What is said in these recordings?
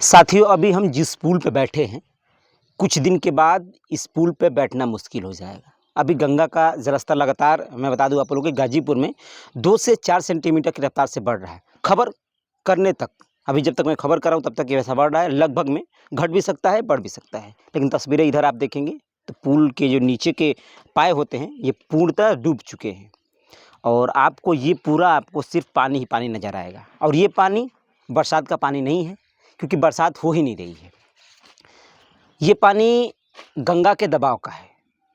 साथियों, अभी हम जिस पुल पे बैठे हैं, कुछ दिन के बाद इस पुल पे बैठना मुश्किल हो जाएगा। अभी गंगा का जलस्तर लगातार, मैं बता दूं आप लोगों को, गाजीपुर में 2 से 4 सेंटीमीटर की रफ्तार से बढ़ रहा है। खबर करने तक, अभी जब तक मैं खबर कर रहा हूँ तब तक ये वैसा बढ़ रहा है। लगभग में घट भी सकता है, बढ़ भी सकता है। लेकिन तस्वीरें इधर आप देखेंगे तो पुल के जो नीचे के पाए होते हैं, ये पूर्णतः डूब चुके हैं और आपको ये पूरा आपको सिर्फ पानी ही पानी नज़र आएगा। और ये पानी बरसात का पानी नहीं है, क्योंकि बरसात हो ही नहीं रही है। ये पानी गंगा के दबाव का है।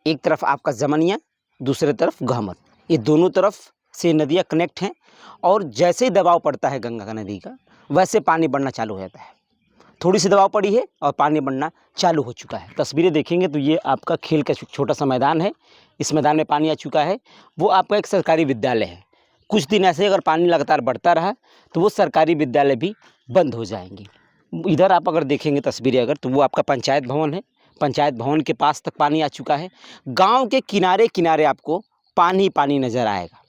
एक तरफ आपका जमनिया, दूसरे तरफ गहमर, ये दोनों तरफ से नदियाँ कनेक्ट हैं और जैसे ही दबाव पड़ता है गंगा का नदी का, वैसे पानी बढ़ना चालू हो जाता है। थोड़ी सी दबाव पड़ी है और पानी बढ़ना चालू हो चुका है। तस्वीरें देखेंगे तो ये आपका खेल का छोटा सा मैदान है। इस मैदान में पानी आ चुका है। वो आपका एक सरकारी विद्यालय है। कुछ दिन ऐसे अगर पानी लगातार बढ़ता रहा तो वो सरकारी विद्यालय भी बंद हो जाएंगे। इधर आप अगर देखेंगे तस्वीरें अगर, तो वो आपका पंचायत भवन है। पंचायत भवन के पास तक पानी आ चुका है। गांव के किनारे किनारे आपको पानी पानी नज़र आएगा,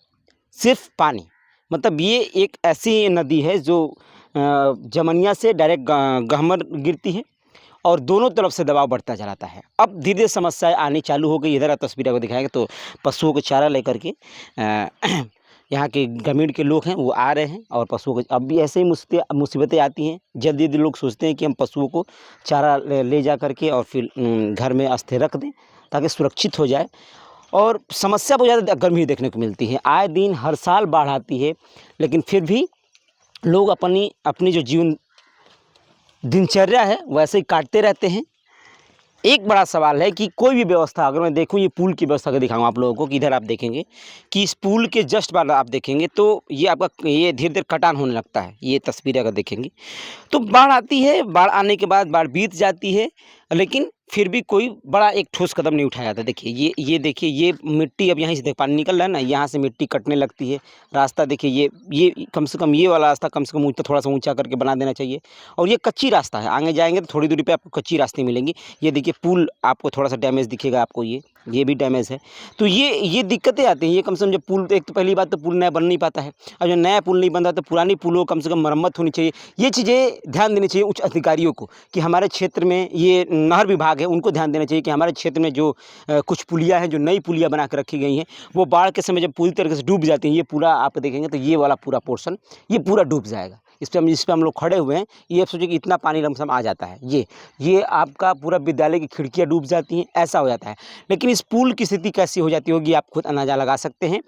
सिर्फ पानी। मतलब ये एक ऐसी नदी है जो जमनिया से डायरेक्ट गहमर गिरती है और दोनों तरफ से दबाव बढ़ता चलाता है। अब धीरे धीरे समस्याएं आनी चालू हो गई। इधर आप तस्वीरें को दिखाएंगे तो पशुओं को चारा लेकर के यहाँ के ग्रामीण के लोग हैं वो आ रहे हैं और पशुओं को, अब भी ऐसे ही मुसीबतें आती हैं। जल्दी जल्दी लोग सोचते हैं कि हम पशुओं को चारा ले जा करके और फिर घर में स्थिर रख दें ताकि सुरक्षित हो जाए। और समस्या बहुत ज़्यादा गर्मी देखने को मिलती है। आए दिन हर साल बाढ़ आती है, लेकिन फिर भी लोग अपनी जो जीवन दिनचर्या है वैसे ही काटते रहते हैं। एक बड़ा सवाल है कि कोई भी व्यवस्था, अगर मैं देखूं, ये पुल की व्यवस्था को दिखाऊं आप लोगों को कि इधर आप देखेंगे कि इस पुल के जस्ट बाद आप देखेंगे तो ये आपका ये धीरे धीरे कटान होने लगता है। ये तस्वीरें अगर देखेंगे तो बाढ़ आती है, बाढ़ आने के बाद बाढ़ बीत जाती है, लेकिन फिर भी कोई बड़ा एक ठोस कदम नहीं उठाया जाता। देखिए ये देखिए, ये मिट्टी अब यहीं से देख पानी निकल रहा है ना, यहाँ से मिट्टी कटने लगती है। रास्ता देखिए, ये कम से कम ये वाला रास्ता कम से कम ऊँचा, थोड़ा सा ऊँचा करके बना देना चाहिए। और ये कच्ची रास्ता है, आगे जाएंगे तो थोड़ी दूरी पे आपको कच्ची रास्ते मिलेंगी। ये देखिए पुल आपको थोड़ा सा डैमेज दिखेगा आपको, ये भी डैमेज है। तो ये दिक्कतें आती हैं। ये कम से कम जब पुल, एक तो पहली बात तो पुल नया बन नहीं पाता है, और जब नया पुल नहीं बन रहा तो पुरानी पुलों कम से कम मरम्मत होनी चाहिए। ये चीज़ें ध्यान देनी चाहिए उच्च अधिकारियों को कि हमारे क्षेत्र में, ये नहर विभाग है, उनको ध्यान देना चाहिए कि हमारे क्षेत्र में जो कुछ पुलियाँ हैं, जो नई पुलियाँ बना कर रखी गई हैं, वो बाढ़ के समय जब पूरी तरीके से डूब जाती हैं, ये पूरा आप देखेंगे तो ये वाला पूरा पोर्शन ये पूरा डूब जाएगा। इस पर हम लोग खड़े हुए हैं, ये आप सोचिए कि इतना पानी लमसम आ जाता है। ये आपका पूरा विद्यालय की खिड़कियाँ डूब जाती हैं, ऐसा हो जाता है। लेकिन इस पुल की स्थिति कैसी हो जाती होगी आप खुद अंदाज़ा लगा सकते हैं।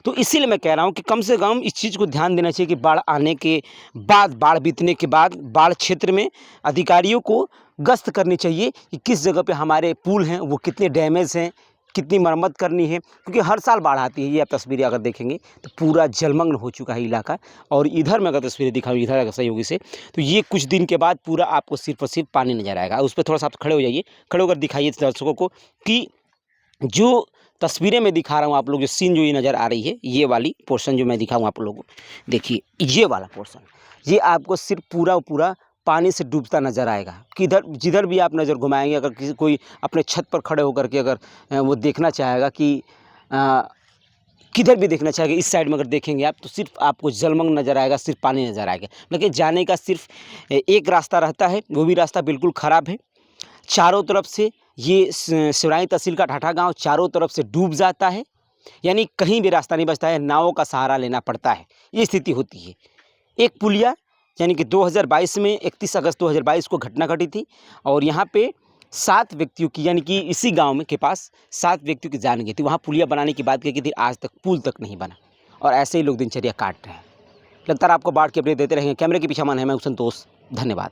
तो इसीलिए मैं कह रहा हूँ कि कम से कम इस चीज़ को ध्यान देना चाहिए कि बाढ़ आने के बाद, बाढ़ बीतने के बाद, बाढ़ क्षेत्र में अधिकारियों को गश्त करनी चाहिए कि किस जगह पे हमारे पुल हैं वो कितने डैमेज हैं, कितनी मरम्मत करनी है, क्योंकि हर साल बाढ़ आती है। ये आप तस्वीरें अगर देखेंगे तो पूरा जलमग्न हो चुका है इलाका। और इधर मैं अगर तस्वीरें दिखाऊँ इधर अगर सहयोगी से, तो ये कुछ दिन के बाद पूरा आपको सिर्फ और सिर्फ पानी नजर आएगा। उस पर थोड़ा सा आप खड़े हो जाइए, खड़े होकर दिखाइए दर्शकों को कि जो तस्वीरें मैं दिखा रहा हूँ आप लोग, जो सीन जो ये नज़र आ रही है, ये वाली पोर्शन जो मैं दिखाऊँ आप लोगों को, देखिए ये वाला पोर्शन, ये आपको सिर्फ पूरा पानी से डूबता नज़र आएगा। किधर जिधर भी आप नज़र घुमाएंगे, अगर कोई अपने छत पर खड़े होकर के अगर वो देखना चाहेगा कि किधर भी देखना चाहेगा, इस साइड में अगर देखेंगे आप तो सिर्फ आपको जलमग्न नज़र आएगा, सिर्फ पानी नज़र आएगा। लेकिन जाने का सिर्फ एक रास्ता रहता है, वो भी रास्ता बिल्कुल ख़राब है। चारों तरफ से ये सिवराई तहसील का ढाठा गांव चारों तरफ से डूब जाता है, यानी कहीं भी रास्ता नहीं बचता है, नावों का सहारा लेना पड़ता है। ये स्थिति होती है। एक पुलिया, यानी कि 2022 में 31 अगस्त 2022 को घटना घटी थी और यहाँ पे 7 व्यक्तियों की, यानी कि इसी गांव में के पास 7 व्यक्तियों की जान गई थी। वहाँ पुलिया बनाने की बात की थी, आज तक पुल तक नहीं बना और ऐसे ही लोग दिनचर्या काट रहे हैं। लगातार आपको बाढ़ की अपडेट देते रहेंगे। कैमरे के पीछे मैं हूं संतोष। धन्यवाद।